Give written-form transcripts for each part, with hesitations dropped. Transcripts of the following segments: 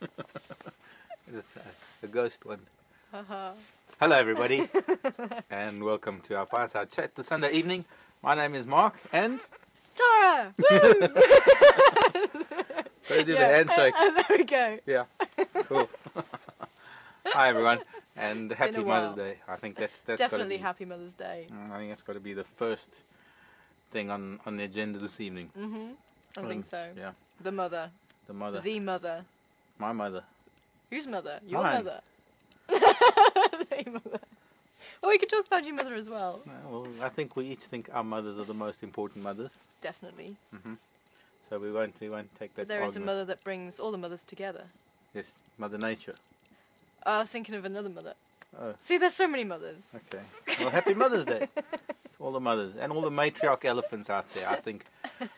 It's a ghost one. Haha. Hello, everybody, and welcome to our Fireside Chat this Sunday evening. My name is Mark, and Tara! Woo! go do the handshake. There we go. Yeah, cool. Hi, everyone, and been happy a while. Mother's Day. I think that's Definitely gotta Happy Mother's Day. be, I think that's got to be the first thing on the agenda this evening. I think so. Yeah, The mother. the mother, The mother. my mother. Whose mother? Your Mine. mother. The mother. Oh, we could talk about your mother as well. Well, I think we each think our mothers are the most important mothers, Definitely. so we won't take that. But there is a argument. mother that brings all the mothers together. Yes, Mother Nature. I was thinking of another mother. Oh. See, there's so many mothers. Okay. Well, happy Mother's Day to all the mothers and all the matriarch elephants out there. I think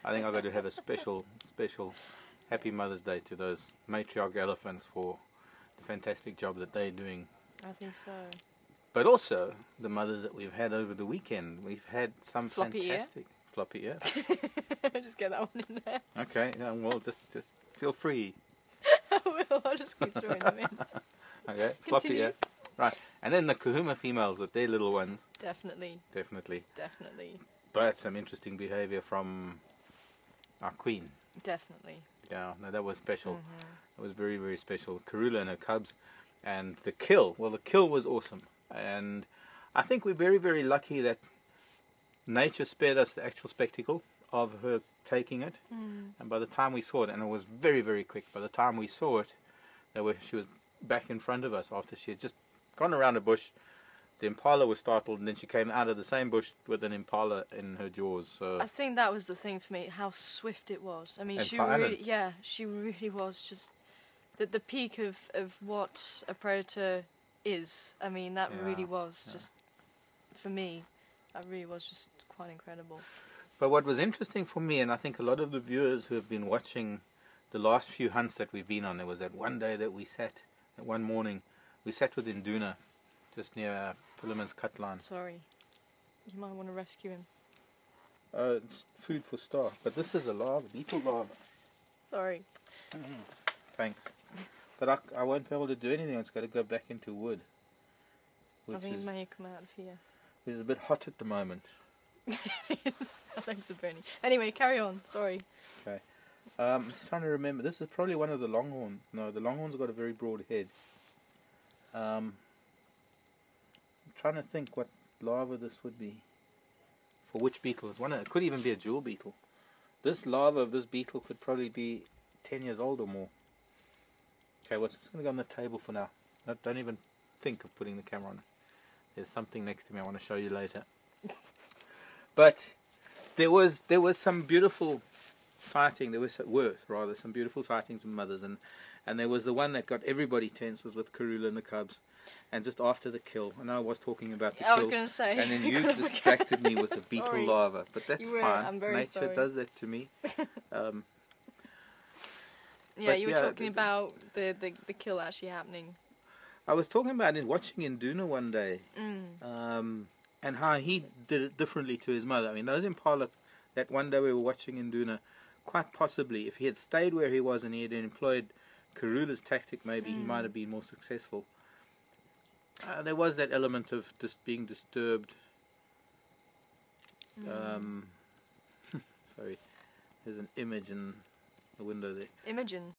I've got to have a special happy Mother's Day to those matriarch elephants for the fantastic job that they're doing. I think so. But also the mothers that we've had over the weekend. We've had some Floppy ear? fantastic floppy ear. Just get that one in there. Okay. Yeah, well, just feel free. I will. I'll just keep throwing them in. Okay. Floppy Continue. ear. Right. And then the Kahuma females with their little ones. Definitely. Definitely. Definitely. But some interesting behavior from our queen. Definitely. Yeah, no, that was special. It was very, very special. Karula and her cubs, and the kill. Well, the kill was awesome, and I think we're very, very lucky that nature spared us the actual spectacle of her taking it. And by the time we saw it, and it was very, very quick. By the time we saw it, she was back in front of us after she had just gone around a bush. The impala was startled, and then she came out of the same bush with an impala in her jaws. So I think that was the thing for me, how swift it was. I mean, And she silent. really was just the peak of what a predator is. I mean, that really was just, for me, that really was just quite incredible. But what was interesting for me, and I think a lot of the viewers who have been watching the last few hunts that we've been on, there was that one day that we sat, that one morning, we sat with Induna, just near Philemon's cut line. Sorry. You might want to rescue him. It's food for Star, but this is a larva, beetle larva. Sorry. Thanks. But I won't be able to do anything, it's got to go back into wood. I Which think is it may come out of here. a bit hot at the moment. Thanks for burning. Anyway, carry on. Sorry. Okay. I'm just trying to remember, this is probably one of the longhorns. No, the longhorn's got a very broad head. I'm trying to think what larva this would be. For which beetle? It could even be a jewel beetle. This larva of this beetle could probably be 10 years old or more. Okay, well, it's just going to go on the table for now. Don't even think of putting the camera on. There's something next to me I want to show you later. But there was some beautiful sighting. There were some beautiful sightings of mothers, and there was the one that got everybody tense was with Karula and the cubs, and just after the kill. And I was talking about the kill. I was going to say. And then you distracted me with a beetle Sorry. larva, but that's You were. fine. I'm very Nature sorry. does that to me. Yeah, But you were yeah, talking about the kill actually happening. I was talking about watching Induna one day, and how he did it differently to his mother. I mean, those impala, that one day we were watching Induna, quite possibly, if he had stayed where he was and he had employed Karula's tactic, maybe he might have been more successful. There was that element of just being disturbed. Sorry, there's an image in the window there. Imogen.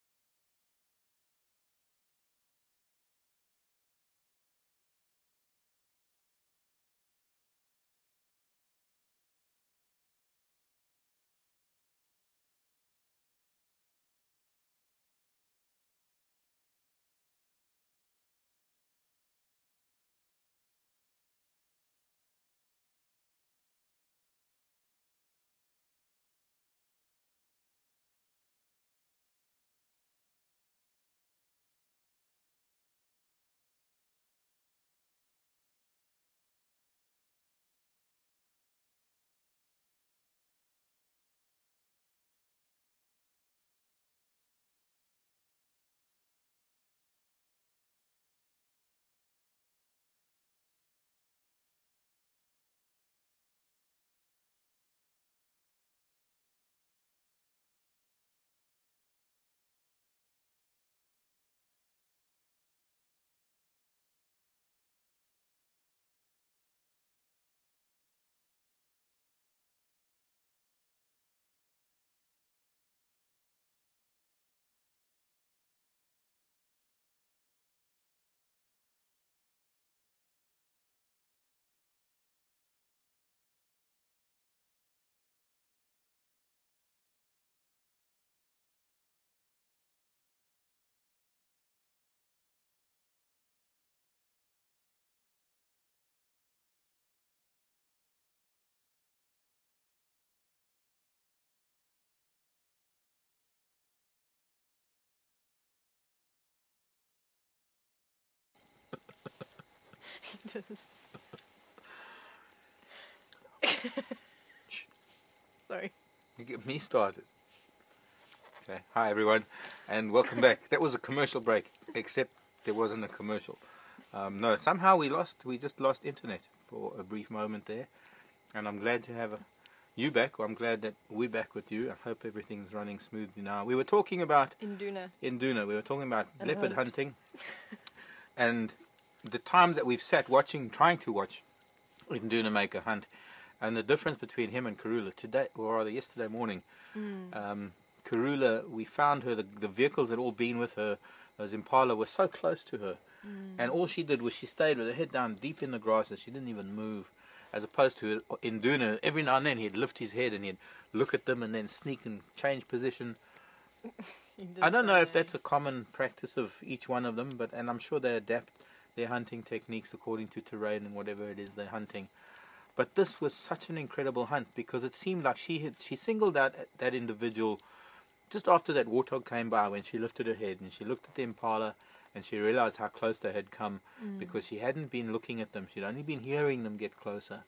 He does. Sorry. You get me started. Okay. Hi everyone, and welcome back. That was a commercial break, except there wasn't a commercial. No, somehow we just lost internet for a brief moment there, and I'm glad to have you back. Or I'm glad that we're back with you. I hope everything's running smoothly now. We were talking about Induna. We were talking about And leopard hunt. hunting, and the times that we've sat trying to watch Induna make a hunt, and the difference between him and Karula today, or rather yesterday morning. Karula, we found her, the vehicles had all been with her, those Impala were so close to her, and all she did was she stayed with her head down deep in the grass and she didn't even move, as opposed to Induna, every now and then he'd lift his head and he'd look at them and then sneak and change position. I don't know if that's a common practice of each one of them, and I'm sure they adapt their hunting techniques according to terrain and whatever it is they're hunting. But this was such an incredible hunt because it seemed like she singled out that individual just after that warthog came by, when she lifted her head and she looked at the Impala and she realized how close they had come, because she hadn't been looking at them. She'd only been hearing them get closer.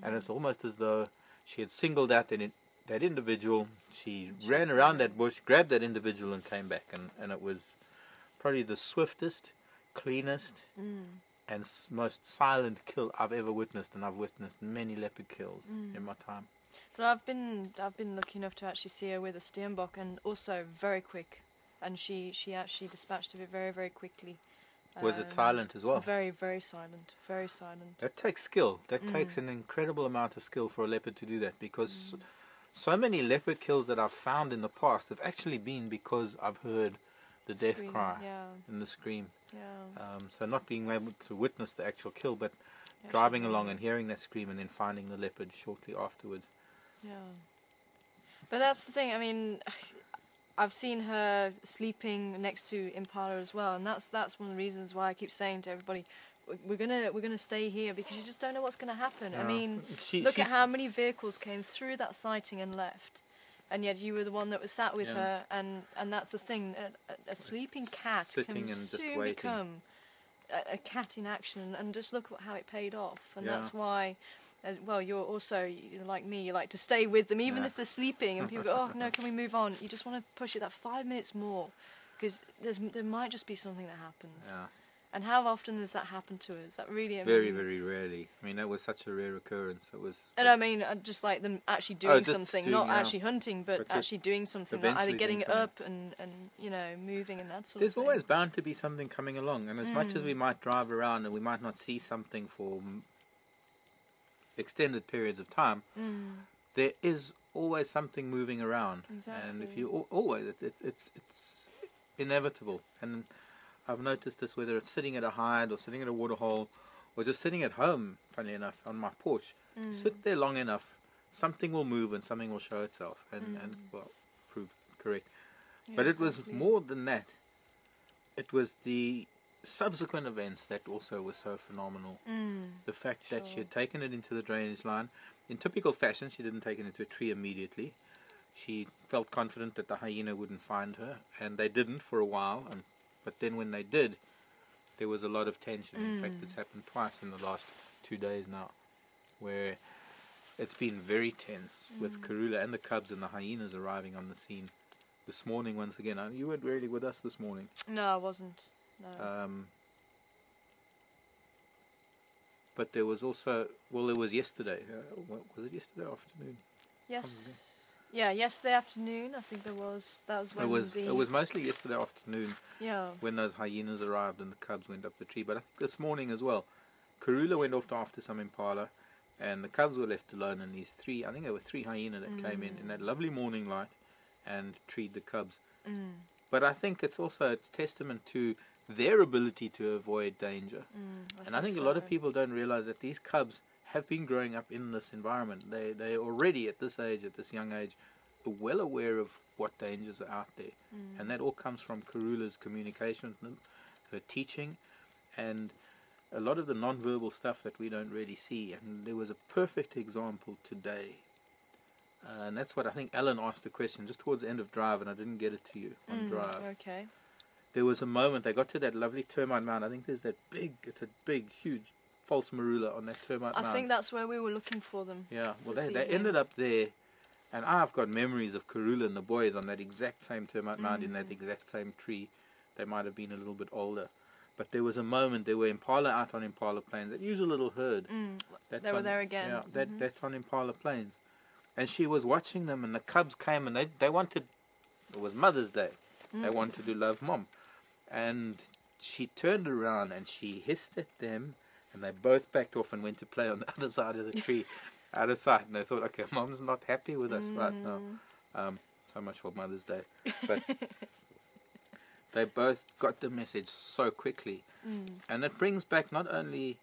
And it's almost as though she had singled out that individual. She ran around that bush, grabbed that individual and came back. And it was probably the swiftest, cleanest and most silent kill I've ever witnessed, and I've witnessed many leopard kills in my time. But I've been lucky enough to actually see her with a Steenbok, and also very quick, and she actually dispatched of it very, very quickly. Was it silent as well? Very, very silent. Very silent. That takes skill. That takes an incredible amount of skill for a leopard to do that, because so many leopard kills that I've found in the past have actually been because I've heard the death Scream, cry yeah. and the scream. Yeah. So not being able to witness the actual kill, but driving along and hearing that scream and then finding the leopard shortly afterwards. Yeah. But that's the thing, I mean, I've seen her sleeping next to Impala as well, and that's one of the reasons why I keep saying to everybody, we're gonna stay here, because you just don't know what's gonna happen. Yeah. I mean, look at how many vehicles came through that sighting and left, and yet you were the one that was sat with her, and that's the thing, a sleeping cat can soon become a cat in action, and just look at how it paid off, and that's why. Well, you're also like me. You like to stay with them, even if they're sleeping. And people go, "Oh no, can we move on?" You just want to push it that 5 minutes more, because there might just be something that happens. Yeah. And how often does that happen to us? That really, very, very rarely. I mean, that was such a rare occurrence. It was. And I mean, just like them actually doing something, not actually hunting, but actually doing something. Not either getting up and moving and that sort of thing. There's always bound to be something coming along, and as much as we might drive around and we might not see something for extended periods of time, there is always something moving around. Exactly. And if you always, it's inevitable. And I've noticed this, whether it's sitting at a hide or sitting at a waterhole or just sitting at home, funnily enough, on my porch. Sit there long enough, something will move and something will show itself and well, prove correct. Yeah, but it was more than that. It was the subsequent events that also was so phenomenal. The fact that she had taken it into the drainage line in typical fashion. She didn't take it into a tree immediately. She felt confident that the hyena wouldn't find her, and they didn't for a while, but then when they did, there was a lot of tension. In fact, it's happened twice in the last 2 days now, where it's been very tense with Karula and the cubs and the hyenas arriving on the scene. This morning, once again, you weren't really with us this morning. No, I wasn't. No. But there was also, well, it was yesterday. Was it yesterday afternoon? Yes. Yeah, yesterday afternoon. I think that was when it was mostly yesterday afternoon. Yeah. When those hyenas arrived and the cubs went up the tree. But I think this morning as well, Karula went off after some impala, and the cubs were left alone. And these three, I think there were 3 hyenas that came in that lovely morning light and treed the cubs. But I think it's testament to their ability to avoid danger. And I think a lot of people don't realize that these cubs have been growing up in this environment. They already at this young age, are well aware of what dangers are out there. And that all comes from Karula's communication with them, her teaching, and a lot of the non-verbal stuff that we don't really see. And there was a perfect example today. And that's what I think Alan asked the question just towards the end of drive, and I didn't get it to you on drive. Okay. There was a moment, they got to that lovely termite mound. I think there's it's a big, huge false marula on that termite mound. I think that's where we were looking for them. Yeah, well, this they evening. ended up there, and I've got memories of Karula and the boys on that exact same termite mound in that exact same tree. They might have been a little bit older, but there was a moment they were Impala out on Impala Plains. That usual little herd. They were there again. Yeah, that's on Impala Plains, and she was watching them, and the cubs came, and they wanted. It was Mother's Day. They wanted to love Mom, and she turned around and she hissed at them, and they both backed off and went to play on the other side of the tree, out of sight. And they thought, okay, Mom's not happy with us right now. So much for Mother's Day, but they both got the message so quickly, and it brings back not only,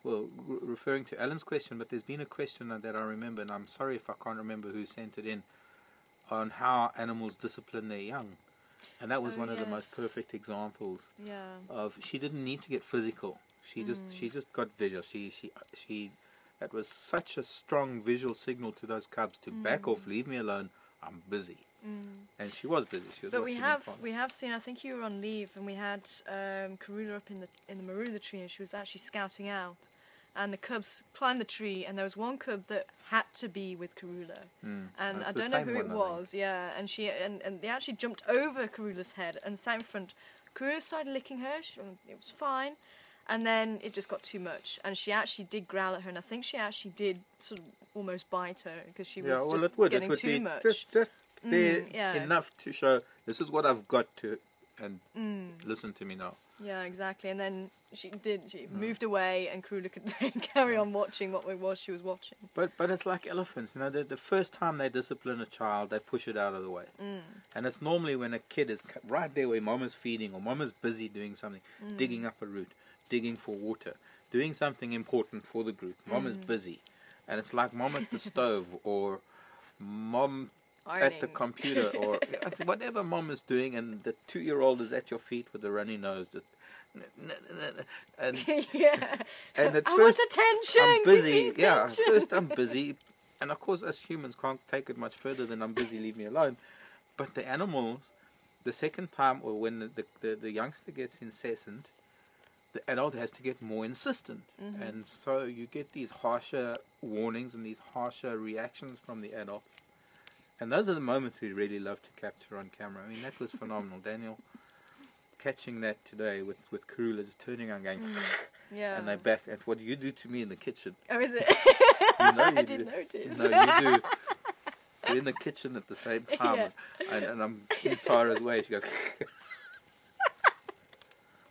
referring to Alan's question, but there's been a question that I remember, and I'm sorry if I can't remember who sent it in, on how animals discipline their young. And that was one of the most perfect examples of, she didn't need to get physical. She just got visual. That was such a strong visual signal to those cubs to back off, leave me alone, I'm busy. And she was busy. She was. But we have seen. I think you were on leave, and we had Karula up in the marula tree, and she was actually scouting out. And the cubs climbed the tree, and there was one cub that had to be with Karula, and I don't know who it was. Yeah, and they actually jumped over Karula's head and sat in front. Karula started licking her. It was fine, and then it just got too much, and she actually did growl at her, and I think she actually did sort of almost bite her because she was getting too much. Just enough to show this is what I've got to, and listen to me now. Yeah, exactly. And then she moved away, and Karula could then carry on watching what it was she was watching. But it's like elephants, you know. The first time they discipline a child, they push it out of the way, and it's normally when a kid is right there where Mama's feeding or Mama's busy doing something, digging up a root, digging for water, doing something important for the group. Mama's busy, and it's like Mom at the stove or Mom ironing at the computer or whatever Mom is doing, and the 2-year-old is at your feet with a runny nose, just and and at I first want attention. I'm busy. Give me Yeah, attention. first I'm busy, and of course as humans can't take it much further than I'm busy, leave me alone. But the animals, the second time, or when the youngster gets incessant, the adult has to get more insistent, and so you get these harsher warnings and these harsher reactions from the adults. And those are the moments we really love to capture on camera. I mean, that was phenomenal. Daniel catching that today with Karula just turning on going, and they back. That's what you do to me in the kitchen. Oh, is it? You know you I do. didn't notice. No, you do. We're in the kitchen at the same time, and I'm in Tara's way. She goes,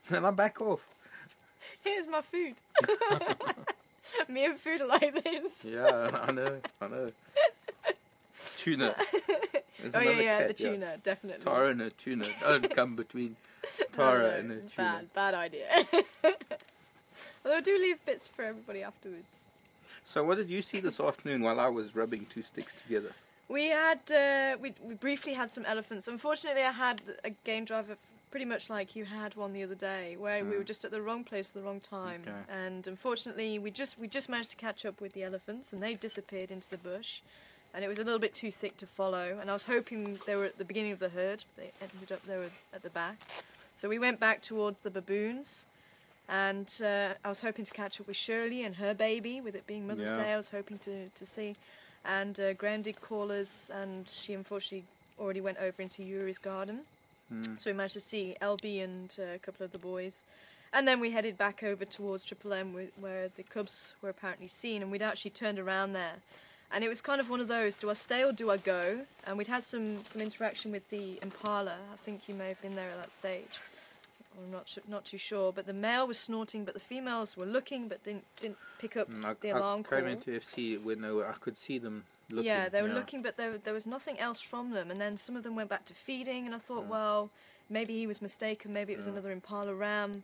and I back off. Here's my food. Me and food are like this. Yeah, I know. Tuna. There's another cat, the tuna, definitely. Tara and her tuna. Don't come between Tara and her tuna. Bad idea. Although I do leave bits for everybody afterwards. So what did you see this afternoon while I was rubbing two sticks together? We had, we briefly had some elephants. Unfortunately, I had a game driver pretty much like you had one the other day, where we were just at the wrong place at the wrong time. Okay. And unfortunately, we just managed to catch up with the elephants, and they disappeared into the bush. And it was a little bit too thick to follow, and I was hoping they were at the beginning of the herd, but they ended up they were at the back. So we went back towards the baboons, and I was hoping to catch up with Shirley and her baby, with it being Mother's Day. I was hoping to see. And Gran did call us, and she unfortunately already went over into Yuri's garden. So we managed to see LB and a couple of the boys. And then we headed back over towards Triple M, where the cubs were apparently seen, and we'd actually turned around there. And it was kind of one of those, do I stay or do I go? And we'd had some interaction with the impala. I think you may have been there at that stage. I'm not too sure. But the male was snorting, but the females were looking, but didn't pick up the alarm call. I came into FC when I could see them looking. Yeah, they were looking, but there was nothing else from them. And then some of them went back to feeding, and I thought, well, maybe he was mistaken. Maybe it was another impala ram.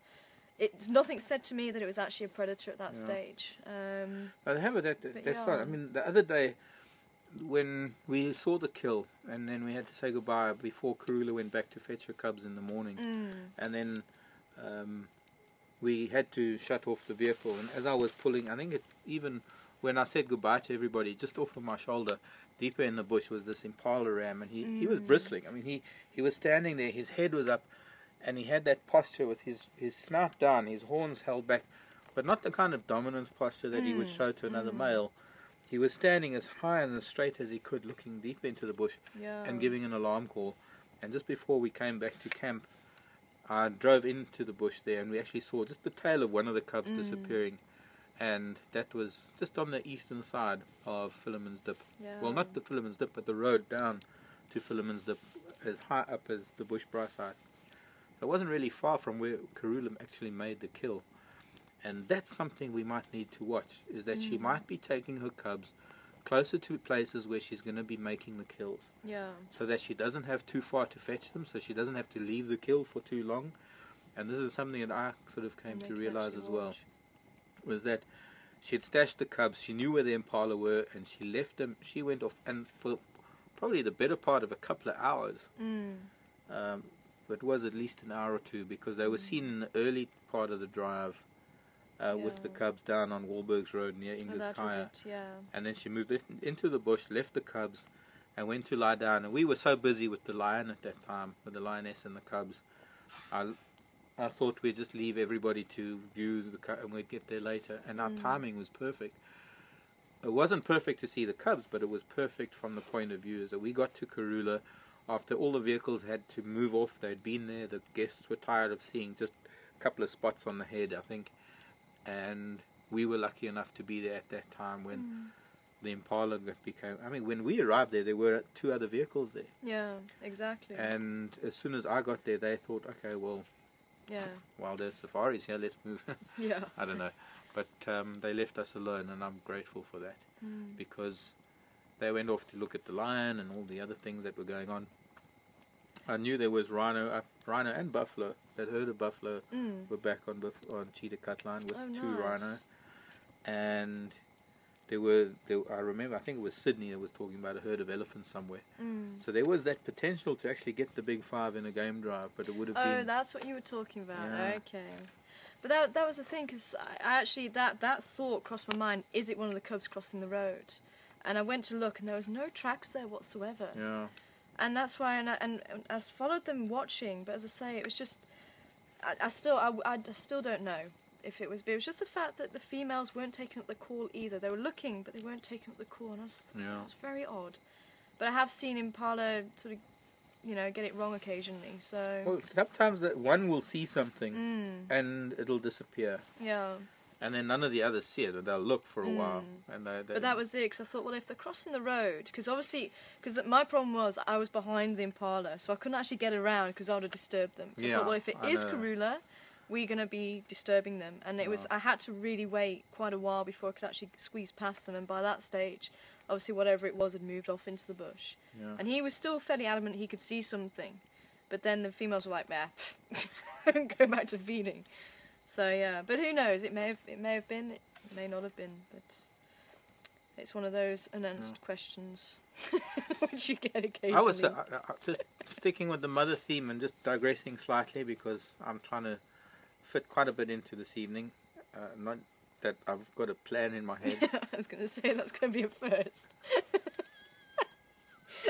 Nothing said to me that it was actually a predator at that stage. They have it that's right. I mean, the other day when we saw the kill, and then we had to say goodbye before Karula went back to fetch her cubs in the morning, and then we had to shut off the vehicle. And as I was pulling, I think even when I said goodbye to everybody, just off of my shoulder, deeper in the bush was this impala ram, and he was bristling. I mean, he was standing there, his head was up, and he had that posture with his snout down, his horns held back, but not the kind of dominance posture that he would show to another male. He was standing as high and as straight as he could, looking deep into the bush and giving an alarm call. And just before we came back to camp, I drove into the bush there, and we actually saw just the tail of one of the cubs disappearing. And that was just on the eastern side of Philemon's Dip. Yeah. Well, not the Philemon's Dip, but the road down to Philemon's Dip, as high up as the bush side. So it wasn't really far from where Karula actually made the kill. And that's something we might need to watch, is that she might be taking her cubs closer to places where she's going to be making the kills. Yeah. So that she doesn't have too far to fetch them, so she doesn't have to leave the kill for too long. And this is something that I sort of came to realize as well, was that she had stashed the cubs, she knew where the impala were, and she left them. She went off, and for probably the better part of a couple of hours, it was at least an hour or two, because they were seen in the early part of the drive with the cubs down on Wahlberg's Road near Ingerskaya. And then she moved into the bush, left the cubs, and went to lie down. And we were so busy with the lion at that time, with the lioness and the cubs, I thought we'd just leave everybody to view the cubs, and we'd get there later. And our timing was perfect. It wasn't perfect to see the cubs, but it was perfect from the point of view that we got to Karula after all the vehicles had to move off. They'd been there. The guests were tired of seeing just a couple of spots on the head, I think. And we were lucky enough to be there at that time when the impala became... I mean, when we arrived there were 2 other vehicles there. Yeah, exactly. And as soon as I got there, they thought, okay, well, while there's safaris here, let's move. I don't know. But they left us alone, and I'm grateful for that. Because they went off to look at the lion and all the other things that were going on. I knew there was rhino and buffalo. That herd of buffalo were back on Cheetah Cut Line with 2 rhino. And I remember, I think it was Sydney that was talking about a herd of elephants somewhere. So there was that potential to actually get the big 5 in a game drive, but it would have been... Oh, that's what you were talking about. Yeah. Okay. But that was the thing, because I actually, that thought crossed my mind, is it one of the cubs crossing the road? And I went to look, and there was no tracks there whatsoever. Yeah. And that's why, and I followed them watching, but as I say, it was just, I still don't know if it was just the fact that the females weren't taking up the call either. They were looking, but they weren't taking up the call, and that was very odd. But I have seen impala sort of, get it wrong occasionally, so... Well, sometimes that one will see something, and it'll disappear. Yeah. And then none of the others see it, and they'll look for a while. And but that was it, because I thought, well, if they're crossing the road, because my problem was I was behind the impala, so I couldn't actually get around because I would have disturbed them. So I thought, well, if it is Karula, we're going to be disturbing them. And I had to really wait quite a while before I could actually squeeze past them, and by that stage, obviously whatever it was had moved off into the bush. Yeah. And he was still fairly adamant he could see something, but then the females were like, go back to feeding. So yeah, but who knows? It may have been, it may not have been, but it's one of those unanswered questions which you get occasionally. I was just sticking with the mother theme and just digressing slightly, because I'm trying to fit quite a bit into this evening. Not that I've got a plan in my head. I was going to say that's going to be a first.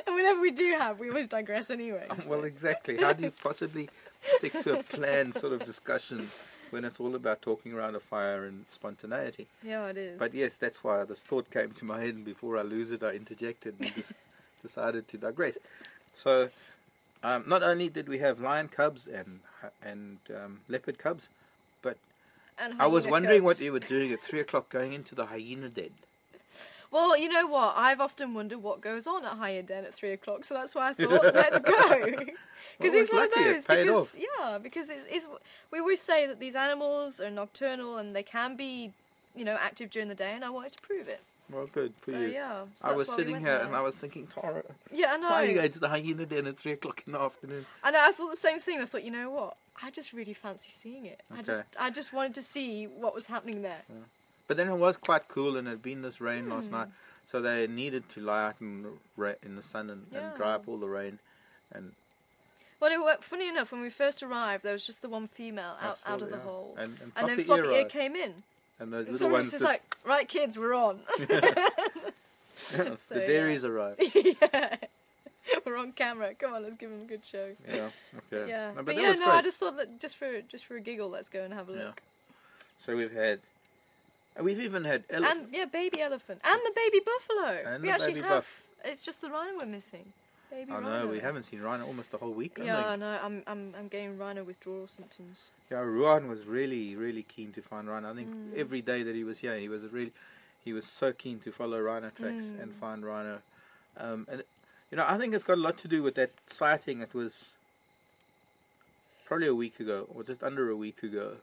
And whenever we do we always digress anyway. Well, exactly. How do you possibly stick to a planned sort of discussion when it's all about talking around a fire and spontaneity? Yeah, it is. But yes, that's why this thought came to my head, and before I lose it, I interjected and just decided to digress. So, not only did we have lion cubs and leopard cubs, but I was wondering what you were doing at 3 o'clock going into the hyena den. Well, you know what? I've often wondered what goes on at hyena den at 3 o'clock, so that's why I thought, let's go. Because it's one of those. Because it's we always say that these animals are nocturnal and they can be, active during the day, and I wanted to prove it. Well, good for you. Yeah, I was sitting here and I was thinking, Tara, I know. Why are you going to the hyena den at 3 o'clock in the afternoon? I know. I thought the same thing. I thought, you know what? I just really fancy seeing it. Okay. I just wanted to see what was happening there. Yeah. But then it was quite cool, and it had been this rain last night, so they needed to lie out in the sun and dry up all the rain. And well, funny enough, when we first arrived, there was just the one female out of the hole, and then Floppy Ear came in. And those little ones just like, right, kids, we're on. The dairies arrived. Yeah. We're on camera. Come on, let's give them a good show. Yeah. Okay. Yeah. But I just thought that just for a giggle, let's go and have a look. So we've had And we've even had elephant. And, yeah, baby elephant. And the baby buffalo. And we the actually baby have. buff. It's just the rhino we're missing. Baby I rhino. know, we haven't seen Rhino almost the whole week. Yeah, I know. I'm getting rhino withdrawal symptoms. Yeah, Ruan was really, really keen to find Rhino. I think every day that he was here, he was so keen to follow Rhino tracks and find Rhino. And you know, I think it's got a lot to do with that sighting. It was probably a week ago, or just under a week ago,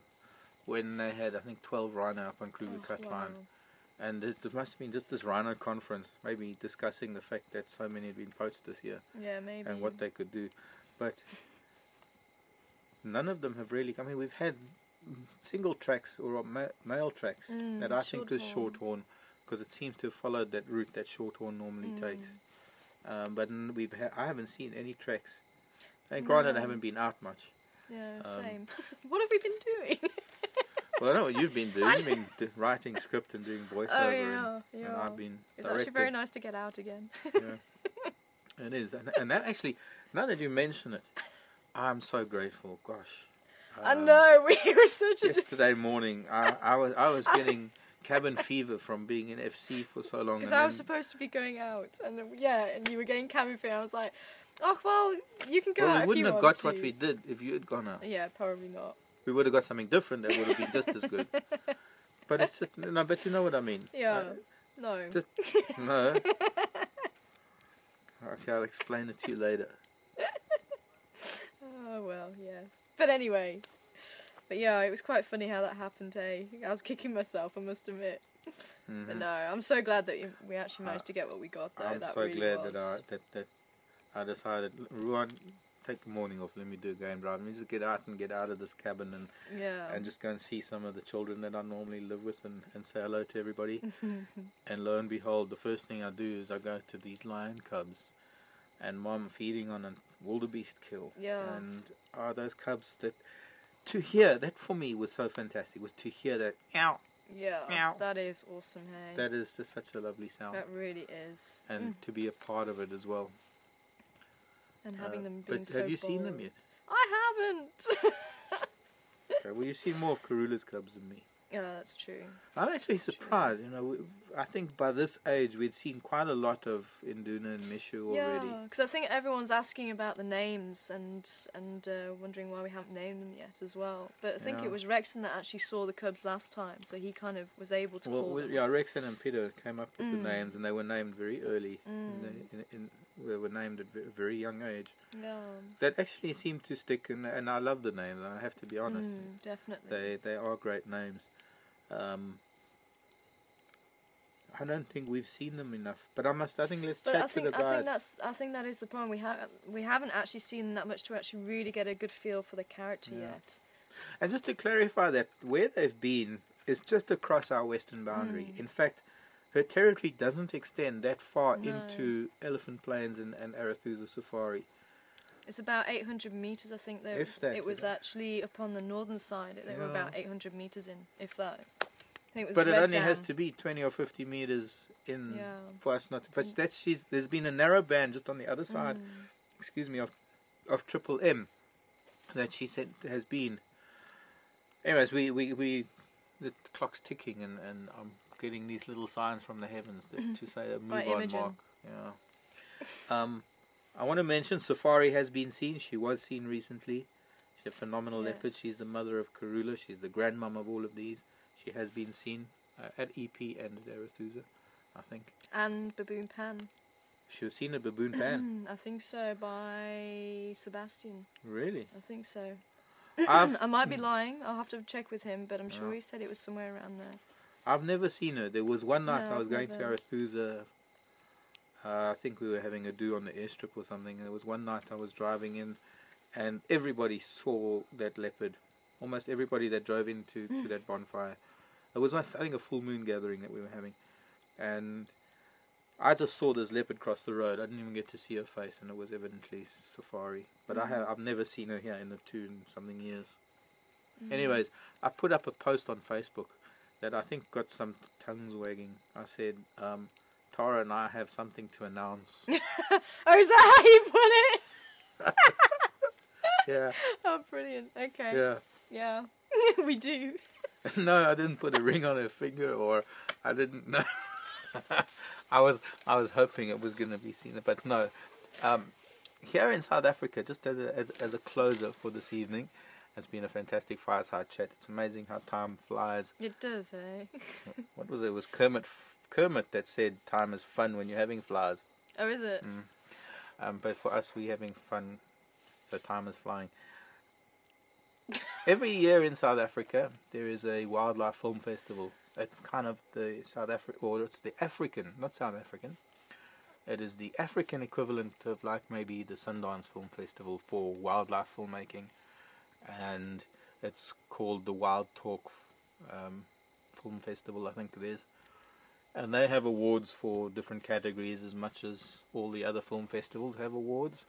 when they had, I think, 12 rhino up on Kruger Cut Line. And there must have been just this rhino conference, maybe discussing the fact that so many had been poached this year. Yeah, maybe. And what they could do. But none of them have really, I mean, we've had single tracks or male tracks that I think is shorthorn, because it seems to have followed that route that shorthorn normally takes. But I haven't seen any tracks. And granted, I haven't been out much. Yeah, same. What have we been doing? Well, I know what you've been doing. You've been writing script and doing voiceover. Oh, yeah, and I've been It's actually very nice to get out again. Yeah, it is. And that actually, now that you mention it, I'm so grateful. Gosh. I know, we were such a... Yesterday morning, I was getting cabin fever from being in FC for so long. Because I was supposed to be going out, and and you were getting cabin fever. I was like, oh, well, you can go out if you want to. We wouldn't have got what we did if you had gone out. Yeah, probably not. We would have got something different that would have been just as good. But it's just, no, but you know what I mean. Yeah, no. Just, no. Okay, I'll explain it to you later. Oh, well, yes. But anyway. But yeah, it was quite funny how that happened, I was kicking myself, I must admit. But no, I'm so glad that we actually managed to get what we got, though. I'm that so really glad was. that I decided, Ruan, take the morning off, let me do a game drive. Let me just get out of this cabin and just go and see some of the children that I normally live with and say hello to everybody. And lo and behold, the first thing I do is I go to these lion cubs, and Mom feeding on a wildebeest kill. Yeah. And those cubs to hear that for me was so fantastic. Was to hear that ow. Yeah. Ow. That is awesome, hey. That is just such a lovely sound. That really is. And to be a part of it as well. And having them being but so have you bold. seen them yet? I haven't. Okay, well, you've seen more of Karula's cubs than me. Yeah, that's true. I'm actually surprised. You know, I think by this age we'd seen quite a lot of Induna and Mishu already. Yeah, because I think everyone's asking about the names and wondering why we haven't named them yet as well. But I think it was Rexon that actually saw the cubs last time, so he kind of was able to call them. Yeah, Rexon and Peter came up with the names, and they were named very early. They were named at a very young age. Yeah. That actually seemed to stick, and I love the names. I have to be honest. Definitely. They are great names. I don't think we've seen them enough, but I think let's chat to the guys. I think that is the problem. We haven't actually seen that much to actually really get a good feel for the character yet. And just to clarify that, where they've been is just across our western boundary. In fact, her territory doesn't extend that far into Elephant Plains and Arathusa Safari. It's about 800 metres, I think. It was actually up on the northern side. They were about 800 metres in, if that. I think it was but it only Dam. has to be 20 or 50 metres in for us not to. But there's been a narrow band just on the other side, of Triple M that she said has been. Anyways, we the clock's ticking and I'm getting these little signs from the heavens to say move on, Mark. Yeah. I want to mention Safari has been seen. She was seen recently. She's a phenomenal leopard. She's the mother of Karula. She's the grandmum of all of these. She has been seen at EP and at Arathusa, I think. And Baboon Pan. She was seen at Baboon Pan. I think so, by Sebastian. Really? I think so. I might be lying. I'll have to check with him, but I'm sure he said it was somewhere around there. I've never seen her. There was one night I was going to Arathusa. I think we were having a do on the airstrip or something. And there was one night I was driving in, and everybody saw that leopard. Almost everybody that drove into that bonfire. It was, I think, a full moon gathering that we were having, and I just saw this leopard cross the road. I didn't even get to see her face, and it was evidently Safari. But I've never seen her here in the 2 and something years. Anyways, I put up a post on Facebook that I think got some tongues wagging. I said, Tara and I have something to announce. Oh, is that how you put it? Yeah. Oh, brilliant. Okay. Yeah. Yeah. We do. No, I didn't put a ring on her finger, or I didn't know. I was hoping it was going to be seen, but no. Here in South Africa, just as a closer for this evening, it's been a fantastic fireside chat. It's amazing how time flies. It does, eh? What was it? It was Kermit that said time is fun when you're having flies. Oh, is it? But for us, we're having fun, so time is flying. Every year in South Africa, there is a wildlife film festival. It's kind of the South African, or it's the African, not South African. It is the African equivalent of like maybe the Sundance Film Festival for wildlife filmmaking, and it's called the Wild Talk Film Festival, I think it is. And they have awards for different categories as much as all the other film festivals have awards.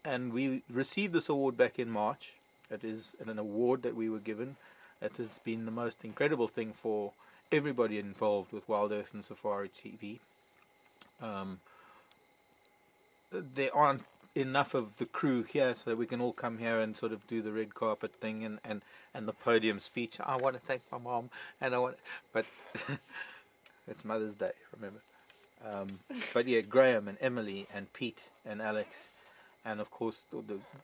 And we received this award back in March. It is an award that we were given. It has been the most incredible thing for everybody involved with Wild Earth and Safari TV. There aren't enough of the crew here so that we can all come here and sort of do the red carpet thing and the podium speech. I want to thank my mom, and but it's Mother's Day, remember. But yeah, Graham and Emily and Pete and Alex, and of course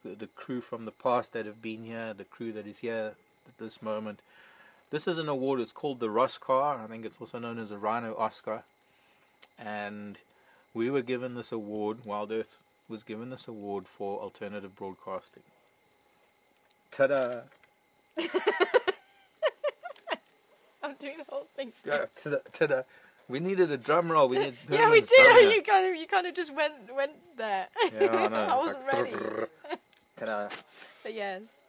the crew from the past that have been here, the crew that is here at this moment. This is an award. It's called the Roscar. I think it's also known as a Rhino Oscar. And we were given this award, Wild Earth was given this award for alternative broadcasting. Ta-da! I'm doing the whole thing. Yeah, ta-da! We needed a drum roll. We need yeah, we did. You kind of just went there. Yeah, I know. I wasn't ready. Ta-da! But yes.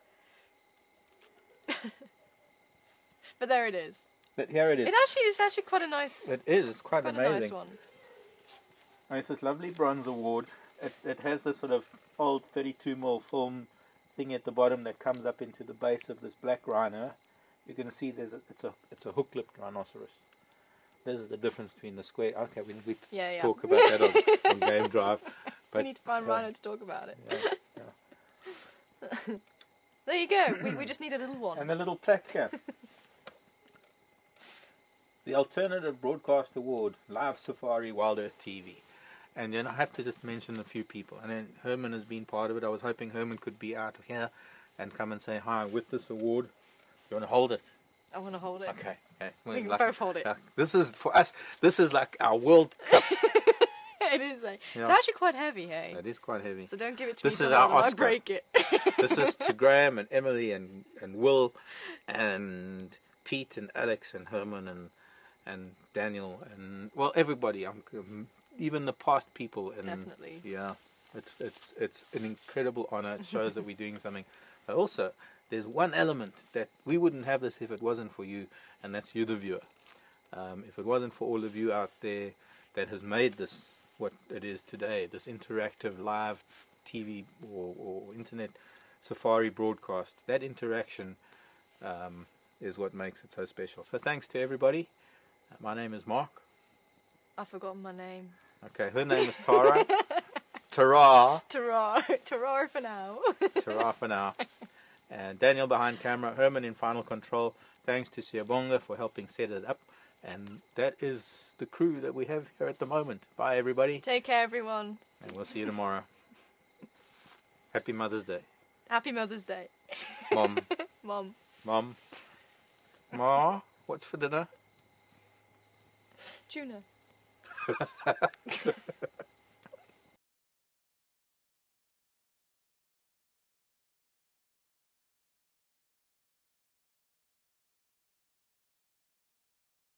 But there it is. But here it is. It's actually quite a nice. It is. It's quite amazing. A nice one. And it's this lovely bronze award. It has this sort of old 32mm film thing at the bottom that comes up into the base of this black rhino. You can see it's a hook-lipped rhinoceros. This is the difference between the square. Okay, we talk about that on Game Drive. But, we need to find Rhino to talk about it. Yeah. There you go. We just need a little one. And a little plaque here. The Alternative Broadcast Award, Live Safari Wild Earth TV. And then I have to just mention a few people. And then Herman has been part of it. I was hoping Herman could be out here and come and say hi with this award. You want to hold it? I want to hold it. Okay. We can both hold it. This is, for us, this is like our World Cup. It is, eh? Yeah. It's actually quite heavy, hey? It is quite heavy. So don't give it to this me is our Oscar. I break it. This is to Graham and Emily and Will and Pete and Alex and Herman and Daniel and, well, everybody. Even the past people. And, definitely. Yeah. It's an incredible honor. It shows that we're doing something. But also, there's one element that we wouldn't have this if it wasn't for you, and that's you, the viewer. If it wasn't for all of you out there that has made this what it is today, this interactive live TV or internet safari broadcast, that interaction is what makes it so special. So thanks to everybody. My name is Mark. I've forgotten my name. Okay, her name is Tara. Tara. Tara for now. Tara for now. And Daniel behind camera, Herman in final control. Thanks to Siyabonga for helping set it up. And that is the crew that we have here at the moment. Bye, everybody. Take care, everyone. And we'll see you tomorrow. Happy Mother's Day. Happy Mother's Day. Mom. Mom. Mom. Ma, what's for dinner? Tuna.